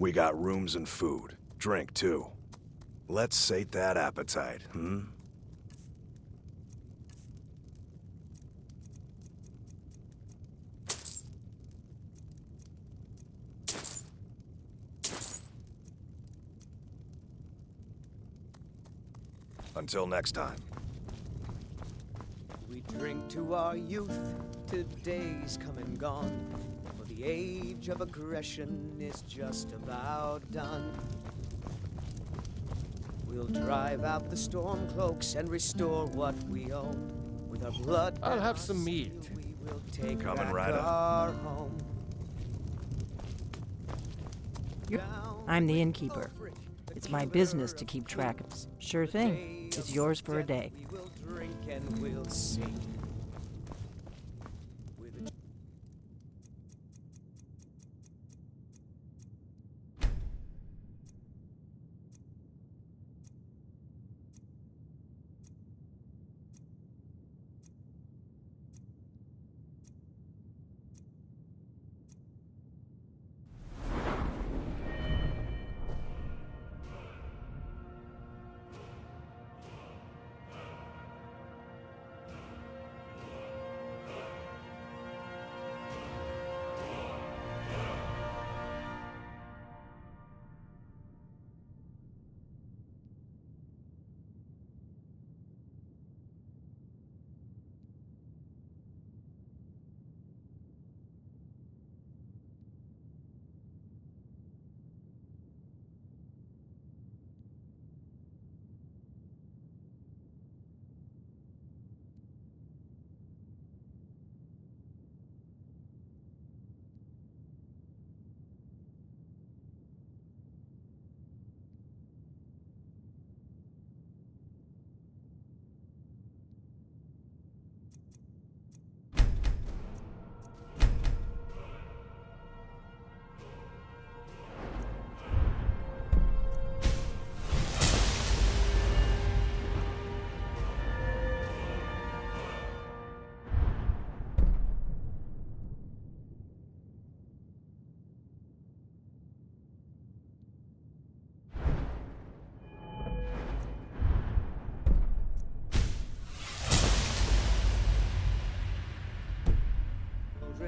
We got rooms and food. Drink, too. Let's sate that appetite, Until next time. We drink to our youth, today's come and gone. For the age of aggression is just about done. We'll drive out the storm cloaks and restore what we own. With our blood, I'll have some meat. We will take Coming back right up. our home. I'm the innkeeper. It's my business to keep track of this. Sure thing. It's yours for a day. We will drink and we'll sing.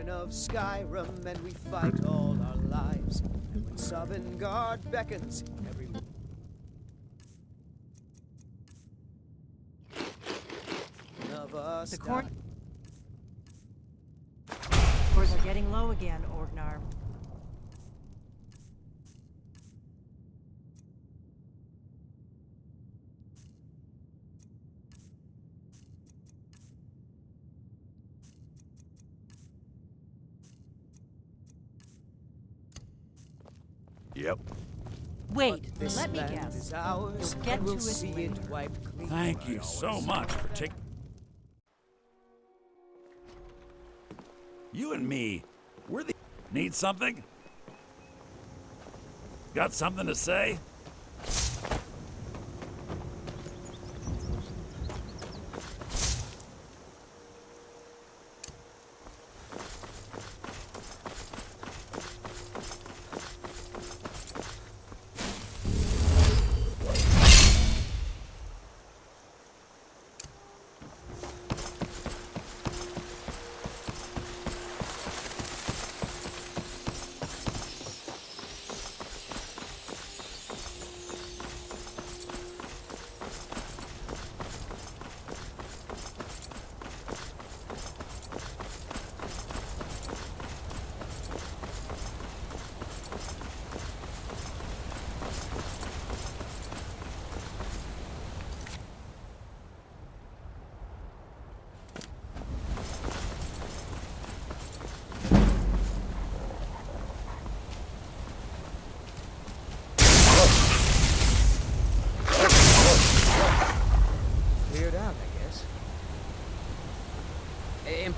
Of Skyrim, and we fight all our lives. And when Sovngarde beckons, every one of us. The corn. Scores are getting low again, Orgnar. Yep. Wait, This let me land guess. is ours, You'll get and we'll to it see it later. wiped clean. Thank you so much for taking... You and me, we're the... Need something? Got something to say?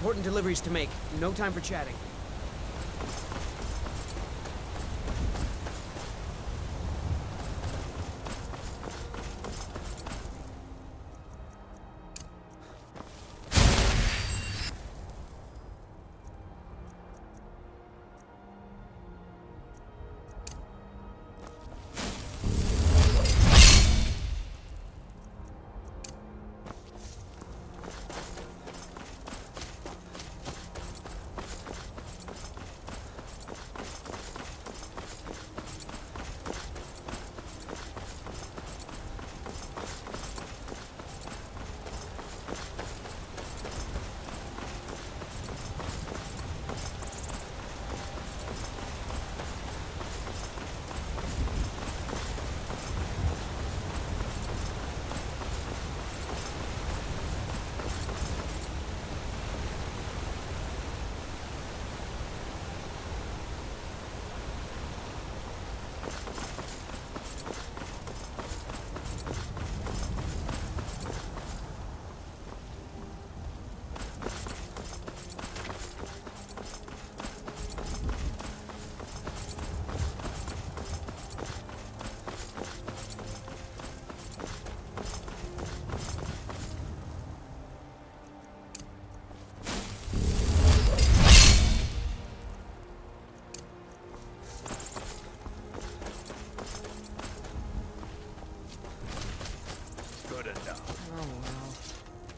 Important deliveries to make. No time for chatting.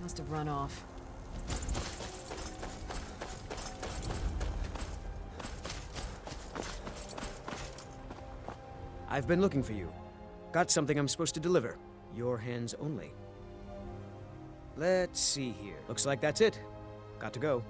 Must have run off. I've been looking for you. Got something I'm supposed to deliver. Your hands only. Let's see here. Looks like that's it. Got to go.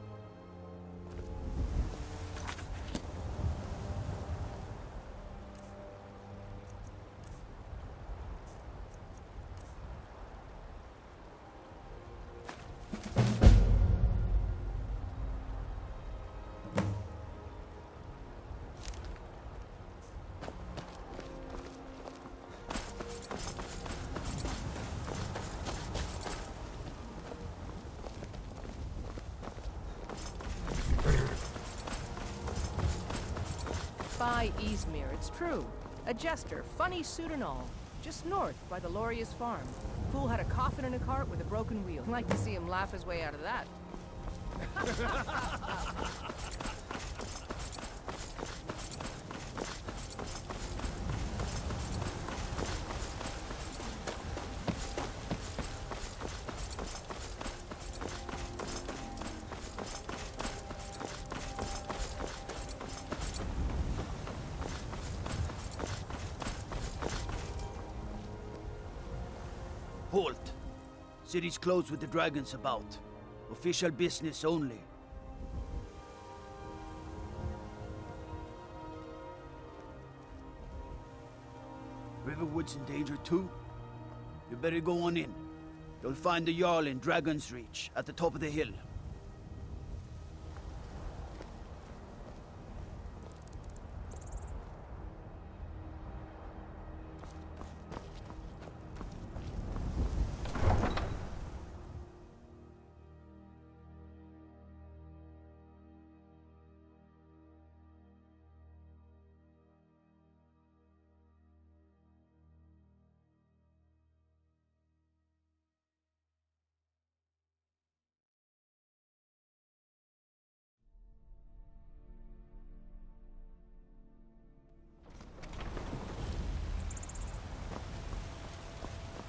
By Eastmere, it's true. A jester, funny suit and all. Just north, by the Laurius farm. Fool had a coffin in a cart with a broken wheel. Like to see him laugh his way out of that. Halt! City's closed with the dragons about. Official business only. Riverwood's in danger too? You better go on in. You'll find the Jarl in Dragon's Reach, at the top of the hill.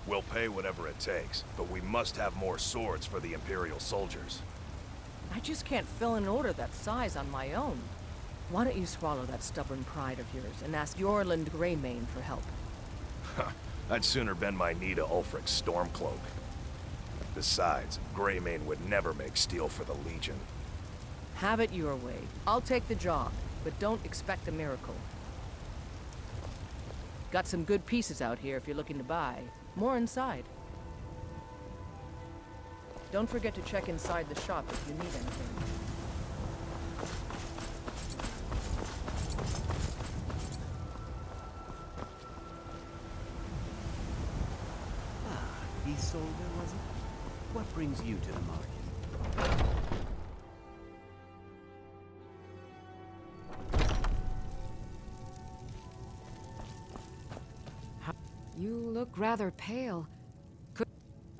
We'll pay whatever it takes, but we must have more swords for the Imperial soldiers. I just can't fill an order that size on my own. Why don't you swallow that stubborn pride of yours and ask Yorland Greymane for help? I'd sooner bend my knee to Ulfric's Stormcloak. Besides, Greymane would never make steel for the Legion. Have it your way. I'll take the job, but don't expect a miracle. Got some good pieces out here if you're looking to buy. More inside. Don't forget to check inside the shop if you need anything. Isolde, was it? What brings you to the market? You look rather pale.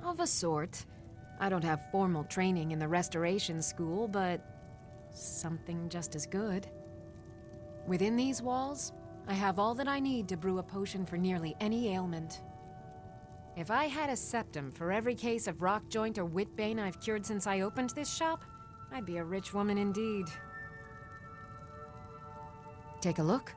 Of a sort. I don't have formal training in the Restoration School, but something just as good. Within these walls, I have all that I need to brew a potion for nearly any ailment. If I had a septum for every case of rock joint or whitbane I've cured since I opened this shop, I'd be a rich woman indeed. Take a look.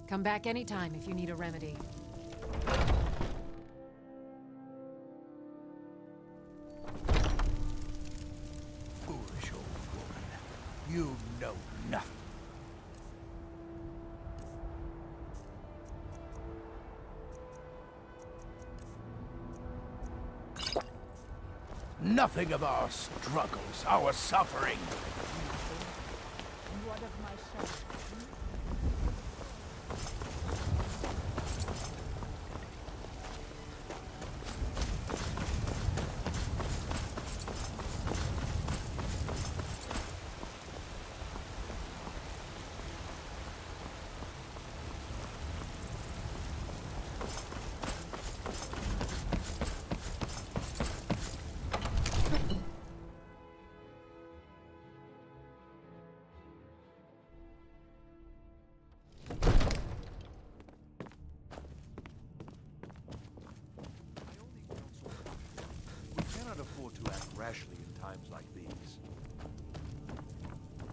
Come back anytime if you need a remedy. Foolish old woman. You know nothing. Nothing of our struggles, our suffering. What of myself? especially in times like these.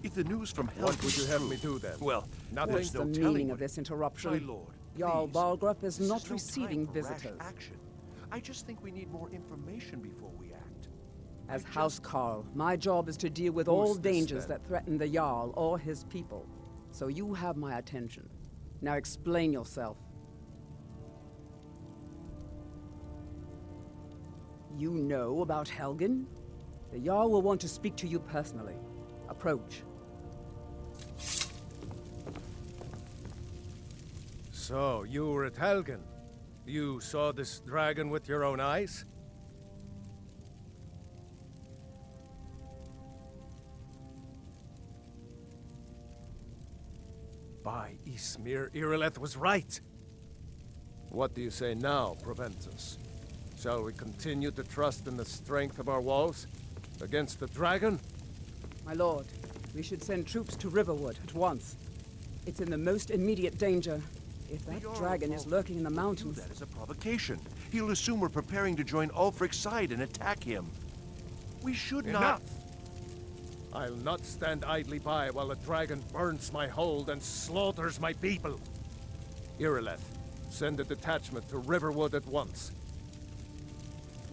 If the news from Helgen What would you is have true, me do then? well, Nothing. there's What's no the telling meaning what of this My interruption? lord, Jarl please. Balgrup is This not no receiving time for rash visitors. action. I just think we need more information before we act. As I just- Housecarl, my job is to deal with Who's all this, dangers then? that threaten the Jarl or his people. So you have my attention. Now explain yourself. You know about Helgen? The Jarl will want to speak to you personally. Approach. So, you were at Helgen? You saw this dragon with your own eyes? By Ysmir, Irileth was right! What do you say now, Proventus? Shall we continue to trust in the strength of our walls? Against the dragon? My lord, we should send troops to Riverwood at once. It's in the most immediate danger. If that dragon is lurking in the mountains... That is a provocation. He'll assume we're preparing to join Ulfric's side and attack him. We should not... Enough! I'll not stand idly by while the dragon burns my hold and slaughters my people. Irileth, send a detachment to Riverwood at once.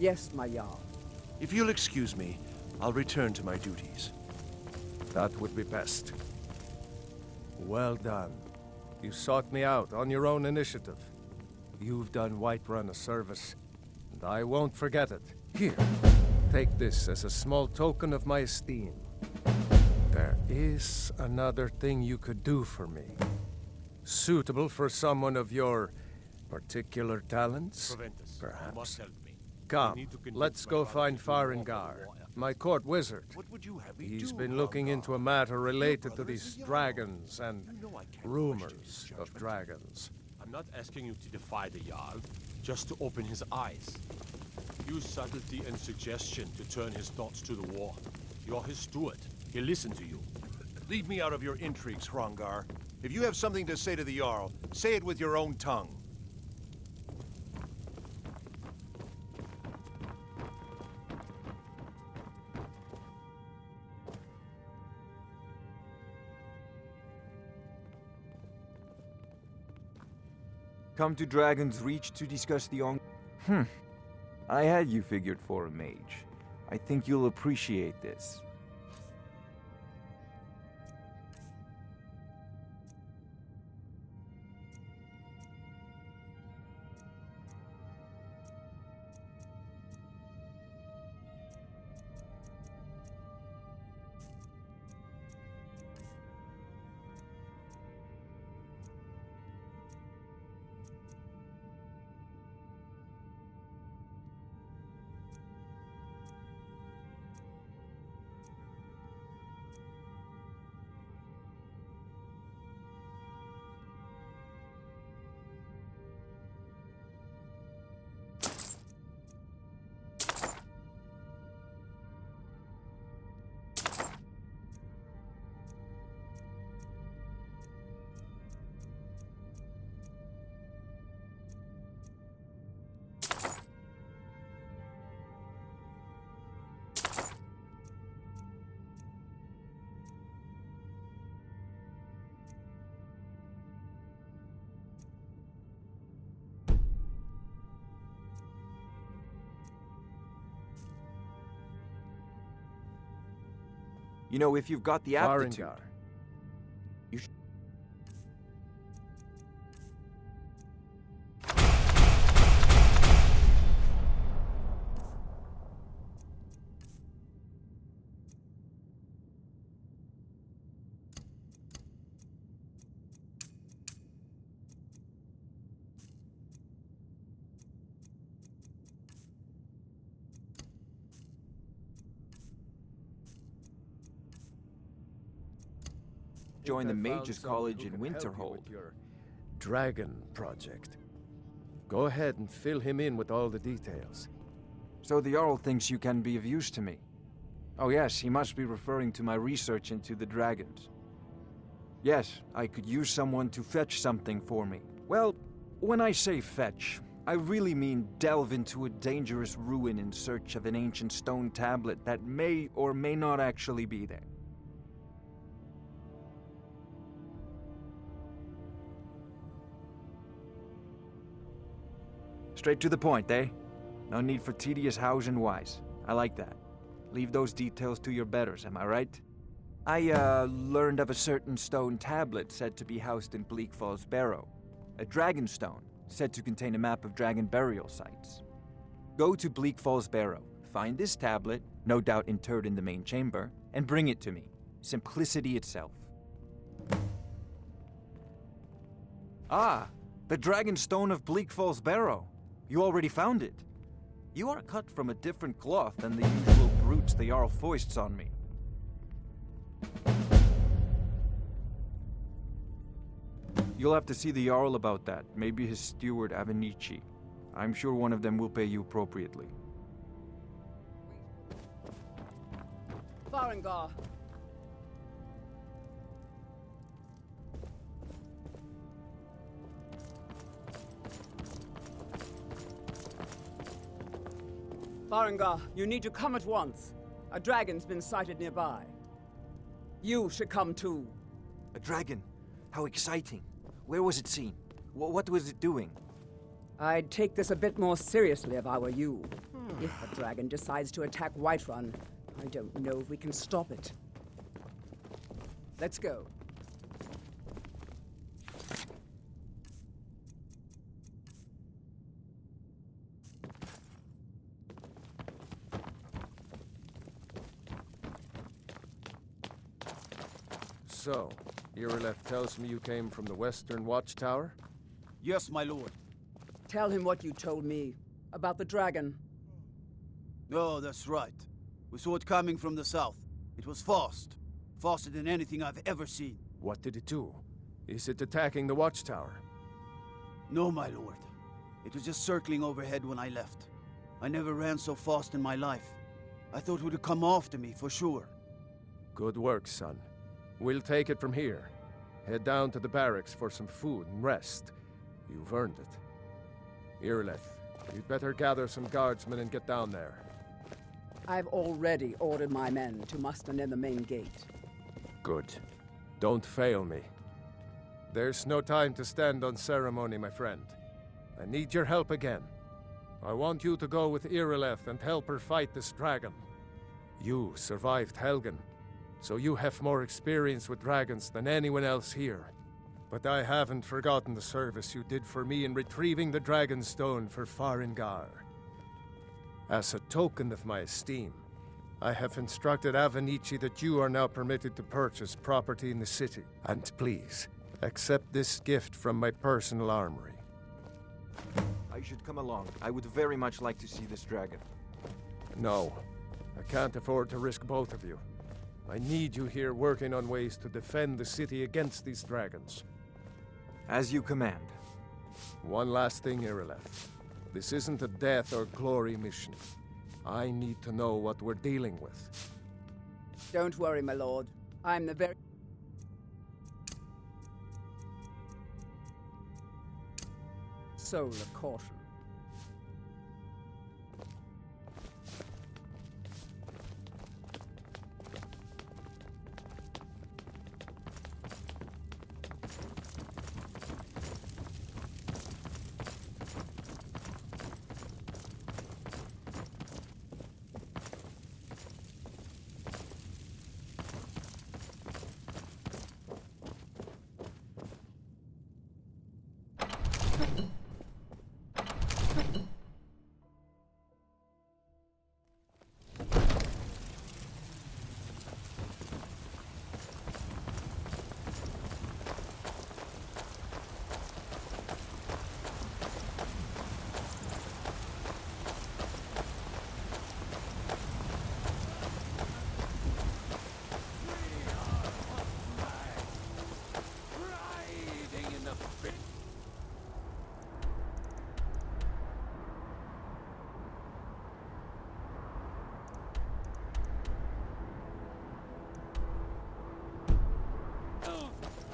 Yes, my Jarl. If you'll excuse me, I'll return to my duties. That would be best. Well done. You sought me out on your own initiative. You've done Whiterun a service, and I won't forget it. Here, take this as a small token of my esteem. There is another thing you could do for me. Suitable for someone of your particular talents, Proventus, perhaps. you must help me. I Come, need to convince let's my go father find to do more for the Farengar, war effort. my court wizard. What would you have me He's do, been looking Hrothgar? into a matter related to brother is these a Jarl. dragons and You know I can't question his rumors of judgment. dragons. I'm not asking you to defy the Jarl, just to open his eyes. Use subtlety and suggestion to turn his thoughts to the war. You're his steward. He'll listen to you. Leave me out of your intrigues, Hrothgar. If you have something to say to the Jarl, say it with your own tongue. Come to Dragon's Reach to discuss the I had you figured for a mage. I think you'll appreciate this. You know, if you've got the aptitude... Farengar. You should... join the Mages College in Winterhold. Your dragon project. Go ahead and fill him in with all the details. So the Jarl thinks you can be of use to me. Oh yes, he must be referring to my research into the dragons. Yes, I could use someone to fetch something for me. Well, when I say fetch, I really mean delve into a dangerous ruin in search of an ancient stone tablet that may or may not actually be there. Straight to the point, eh? No need for tedious hows and whys. I like that. Leave those details to your betters, am I right? I, learned of a certain stone tablet said to be housed in Bleak Falls Barrow. A dragon stone, said to contain a map of dragon burial sites. Go to Bleak Falls Barrow, find this tablet, no doubt interred in the main chamber, and bring it to me. Simplicity itself. Ah, the dragon stone of Bleak Falls Barrow. You already found it. You are cut from a different cloth than the usual brutes the Jarl foists on me. You'll have to see the Jarl about that, maybe his steward Avenici. I'm sure one of them will pay you appropriately. Farengar. Farengar, you need to come at once. A dragon's been sighted nearby. You should come too. A dragon? How exciting. Where was it seen? What was it doing? I'd take this a bit more seriously if I were you. If a dragon decides to attack Whiterun, I don't know if we can stop it. Let's go. So, Irileth tells me you came from the Western Watchtower? Yes, my lord. Tell him what you told me about the dragon. Oh, that's right. We saw it coming from the south. It was fast. Faster than anything I've ever seen. What did it do? Is it attacking the Watchtower? No, my lord. It was just circling overhead when I left. I never ran so fast in my life. I thought it would come after me, for sure. Good work, son. We'll take it from here. Head down to the barracks for some food and rest. You've earned it. Irileth, you'd better gather some guardsmen and get down there. I've already ordered my men to muster near the main gate. Good. Don't fail me. There's no time to stand on ceremony, my friend. I need your help again. I want you to go with Irileth and help her fight this dragon. You survived Helgen, so you have more experience with dragons than anyone else here. But I haven't forgotten the service you did for me in retrieving the Dragon Stone for Farengar. As a token of my esteem, I have instructed Avenici that you are now permitted to purchase property in the city. And please, accept this gift from my personal armory. I should come along. I would very much like to see this dragon. No, I can't afford to risk both of you. I need you here working on ways to defend the city against these dragons. As you command. One last thing, Irileth. This isn't a death or glory mission. I need to know what we're dealing with. Don't worry, my lord. I'm the very... soul of caution.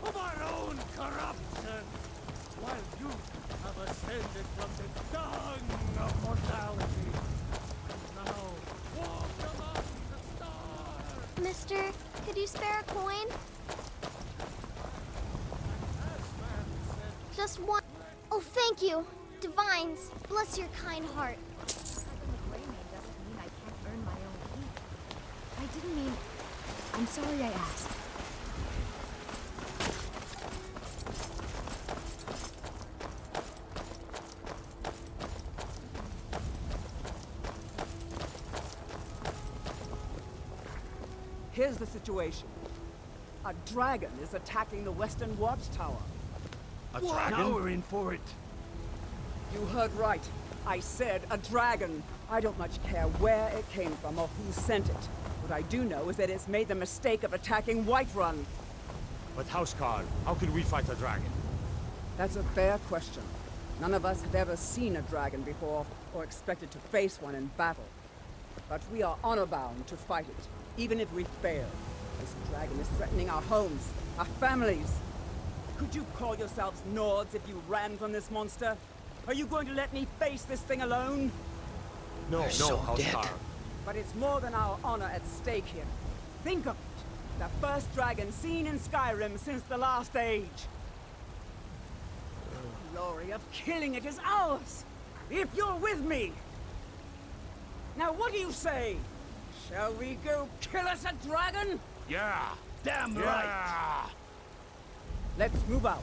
Of our own corruption, while you have ascended from the dung of mortality. Now, walk among the stars! Mister, could you spare a coin? Just one. Oh, thank you. Divines, bless your kind heart. I didn't mean... I'm sorry I asked. Here's the situation. A dragon is attacking the Western Watchtower. A dragon? Now we're in for it. You heard right. I said a dragon. I don't much care where it came from or who sent it. What I do know is that it's made the mistake of attacking Whiterun. But Housecarl, how could we fight a dragon? That's a fair question. None of us have ever seen a dragon before, or expected to face one in battle. But we are honor-bound to fight it, even if we fail. This dragon is threatening our homes, our families. Could you call yourselves Nords if you ran from this monster? Are you going to let me face this thing alone? No, Housecarl. But it's more than our honor at stake here. Think of it. The first dragon seen in Skyrim since the last age. The glory of killing it is ours, if you're with me. Now what do you say? Shall we go kill us a dragon? Yeah! Damn Yeah. right! Let's move out.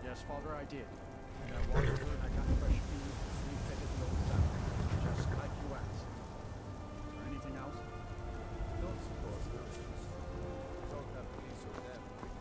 Yes, Father, I did. And I walked through and I got fresh food and refitted the old tower, just like you asked. Is there anything else? Don't suppose there is. Don't have to be so damn quick.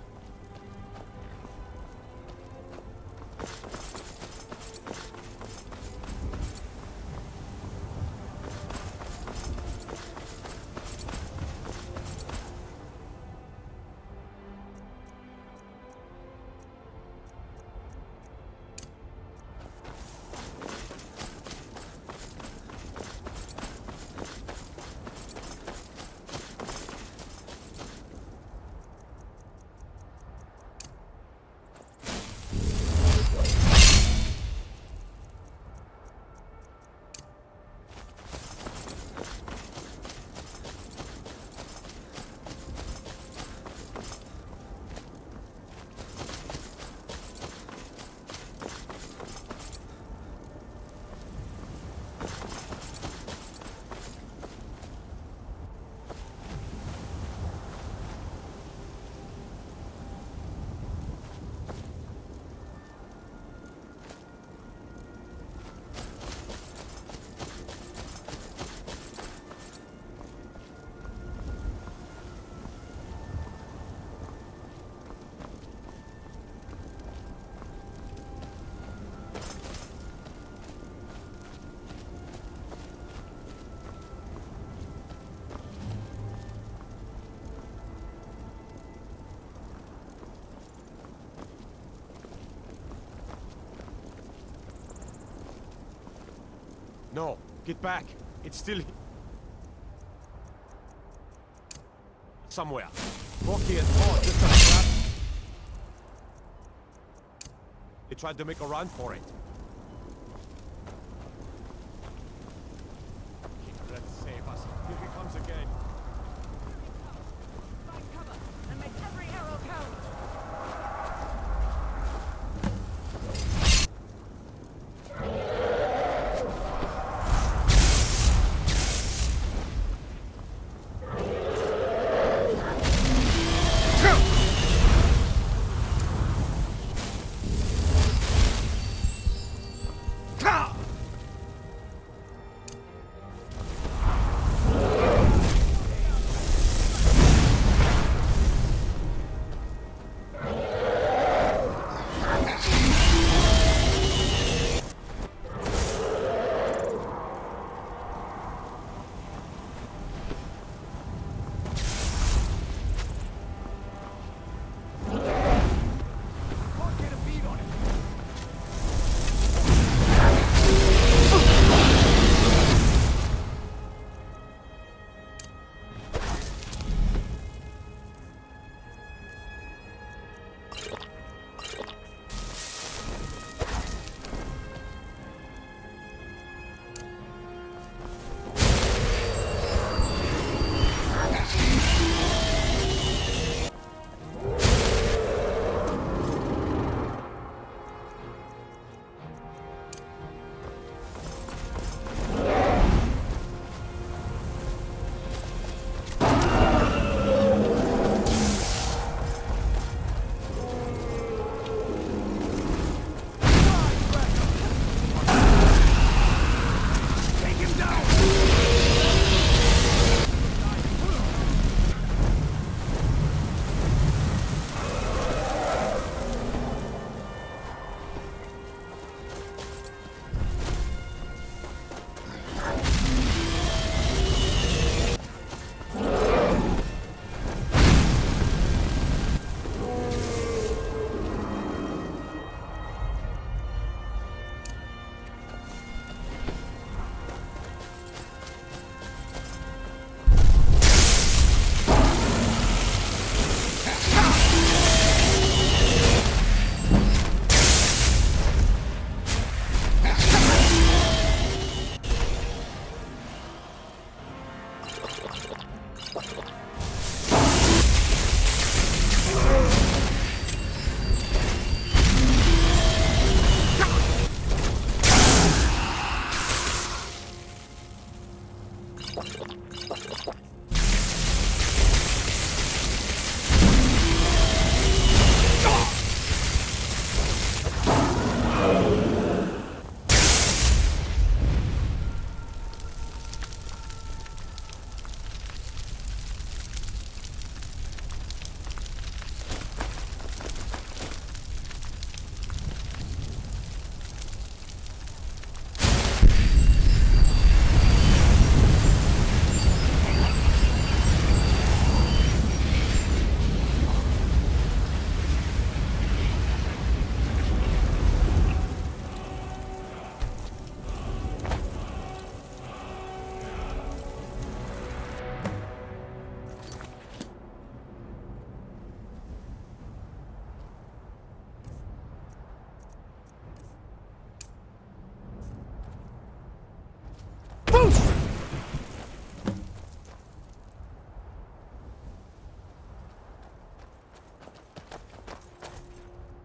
No, get back. It's still somewhere. Rocky and Paul just a trap. They tried to make a run for it. Keep that safe.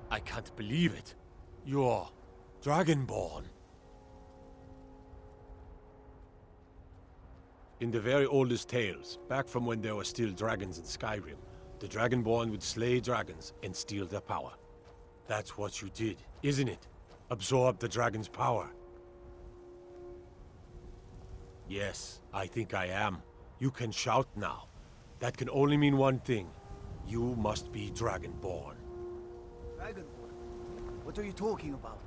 I can't believe it. You're Dragonborn. In the very oldest tales, back from when there were still dragons in Skyrim, the Dragonborn would slay dragons and steal their power. That's what you did, isn't it? Absorb the dragon's power. Yes, I think I am. You can shout now. That can only mean one thing. You must be Dragonborn. Dragonborn? What are you talking about?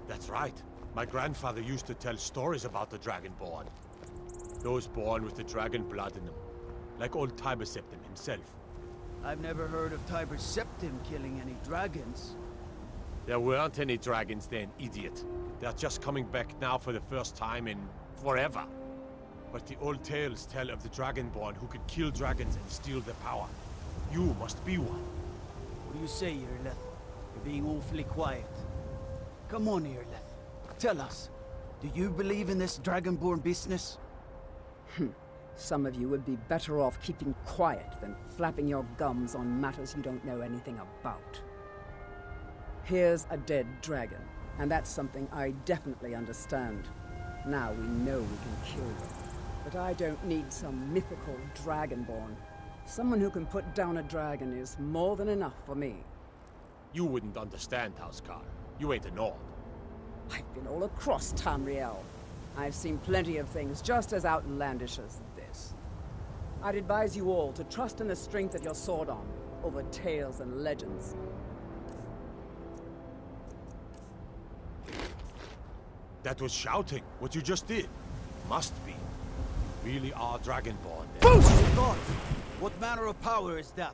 That's right. My grandfather used to tell stories about the Dragonborn. Those born with the dragon blood in them. Like old Tiber Septim himself. I've never heard of Tiber Septim killing any dragons. There weren't any dragons then, idiot. They're just coming back now for the first time in forever. But the old tales tell of the Dragonborn who could kill dragons and steal their power. You must be one. What do you say, Irleth? You're being awfully quiet. Come on, Irleth. Tell us, do you believe in this Dragonborn business? Some of you would be better off keeping quiet than flapping your gums on matters you don't know anything about. Here's a dead dragon, and that's something I definitely understand. Now we know we can kill them. But I don't need some mythical Dragonborn. Someone who can put down a dragon is more than enough for me. You wouldn't understand, Housecarl. You ain't a Nord. I've been all across Tamriel. I've seen plenty of things just as outlandish as this. I'd advise you all to trust in the strength of your sword arm over tales and legends. That was shouting, what you just did. Must be. Really are Dragonborn then. My God! What manner of power is that?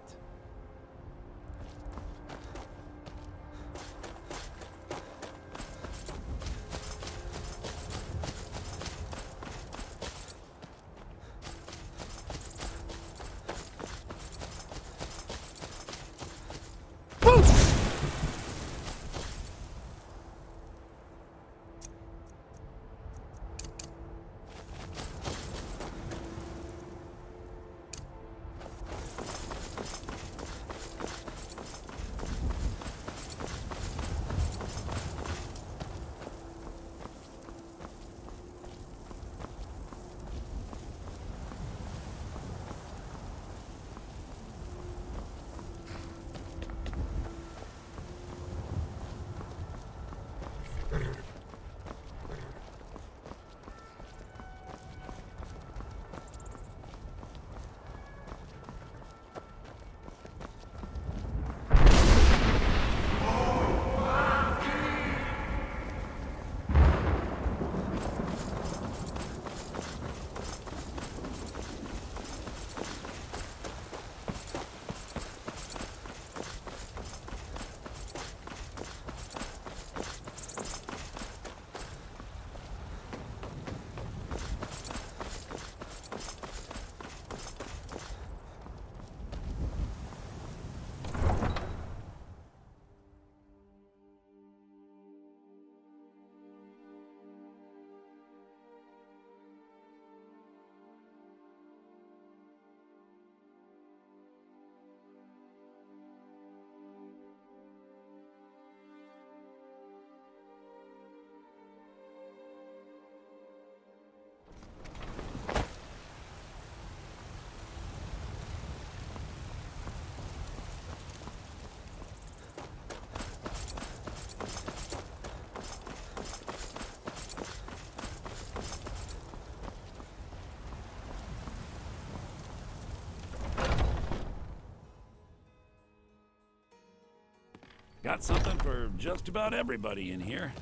Got something for just about everybody in here.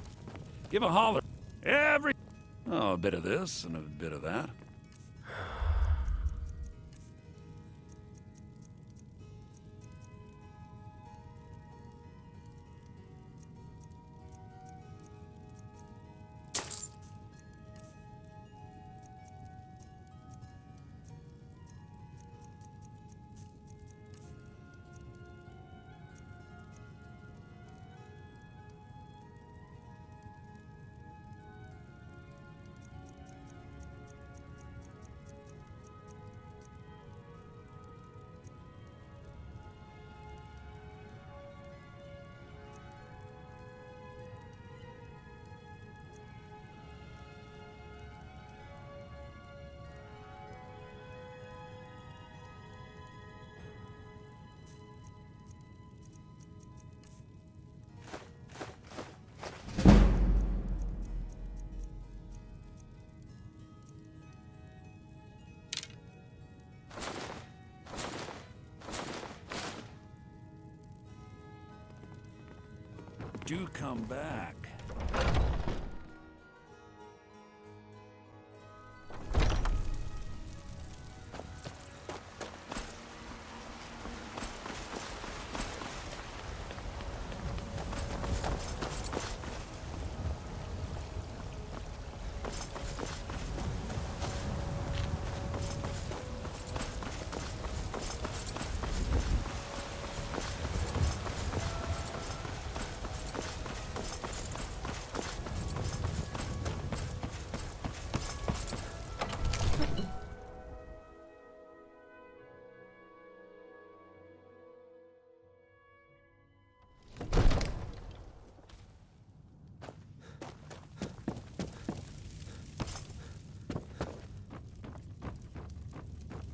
Give a holler. Oh, a bit of this and a bit of that. Do come back.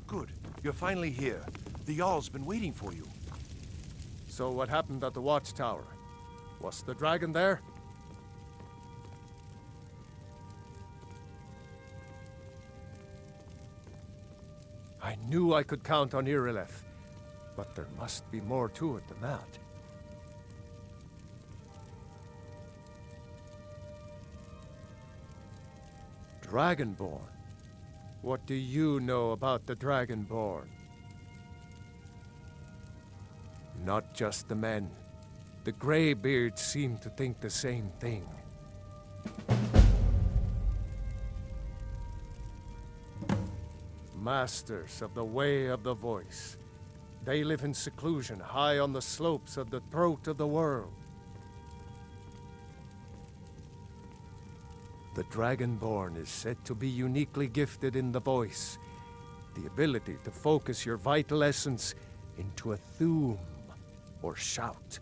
Good. You're finally here. The Jarl's been waiting for you. So what happened at the watchtower? Was the dragon there? I knew I could count on Irileth, but there must be more to it than that. Dragonborn? What do you know about the Dragonborn? Not just the men. The Greybeards seem to think the same thing. Masters of the Way of the Voice. They live in seclusion high on the slopes of the throat of the world. The Dragonborn is said to be uniquely gifted in the voice, the ability to focus your vital essence into a thume or shout.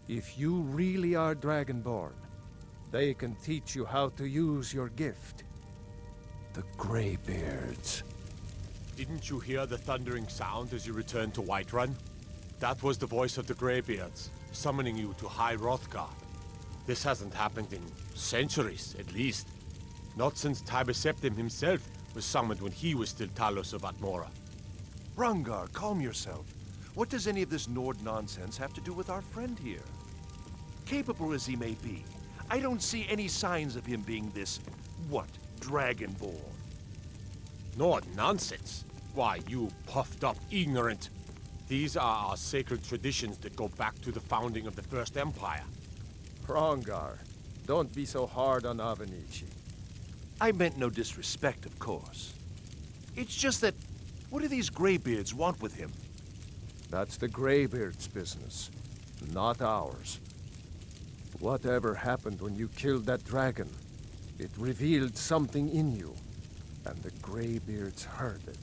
If you really are Dragonborn, they can teach you how to use your gift. The Greybeards. Didn't you hear the thundering sound as you returned to Whiterun? That was the voice of the Greybeards, summoning you to High Hrothgar. This hasn't happened in centuries, at least. Not since Tiber Septim himself was summoned when he was still Talos of Atmora. Hrongar, calm yourself. What does any of this Nord nonsense have to do with our friend here? Capable as he may be, I don't see any signs of him being this, Dragonborn. Nord nonsense? Why, you puffed up ignorant. These are our sacred traditions that go back to the founding of the First Empire. Hrongar, don't be so hard on Avenici. I meant no disrespect, of course. It's just that, what do these Greybeards want with him? That's the Greybeards' business, not ours. Whatever happened when you killed that dragon, it revealed something in you, and the Greybeards heard it.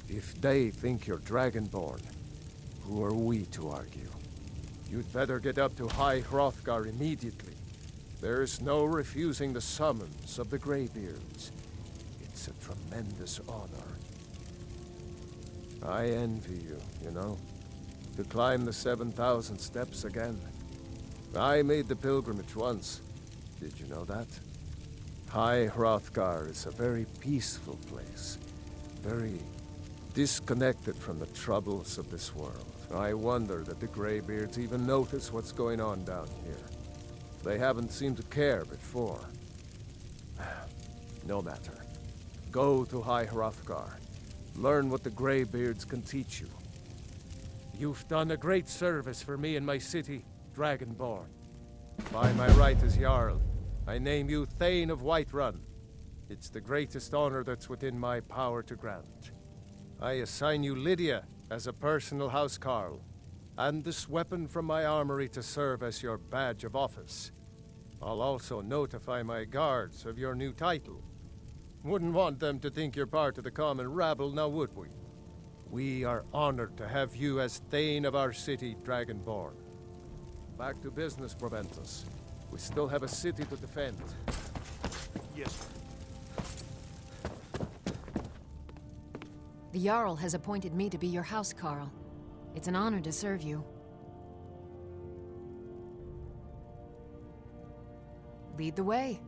If they think you're Dragonborn, who are we to argue? You'd better get up to High Hrothgar immediately. There's no refusing the summons of the Greybeards. It's a tremendous honor. I envy you, you know, to climb the 7,000 steps again. I made the pilgrimage once. Did you know that? High Hrothgar is a very peaceful place. Very Disconnected from the troubles of this world. I wonder that the Greybeards even notice what's going on down here. They haven't seemed to care before. No matter. Go to High Hrothgar. Learn what the Greybeards can teach you. You've done a great service for me and my city, Dragonborn. By my right as Jarl, I name you Thane of Whiterun. It's the greatest honor that's within my power to grant. I assign you Lydia as a personal housecarl, and this weapon from my armory to serve as your badge of office. I'll also notify my guards of your new title. Wouldn't want them to think you're part of the common rabble, now would we? We are honored to have you as Thane of our city, Dragonborn. Back to business, Proventus. We still have a city to defend. Yes. The Jarl has appointed me to be your housecarl. It's an honor to serve you. Lead the way.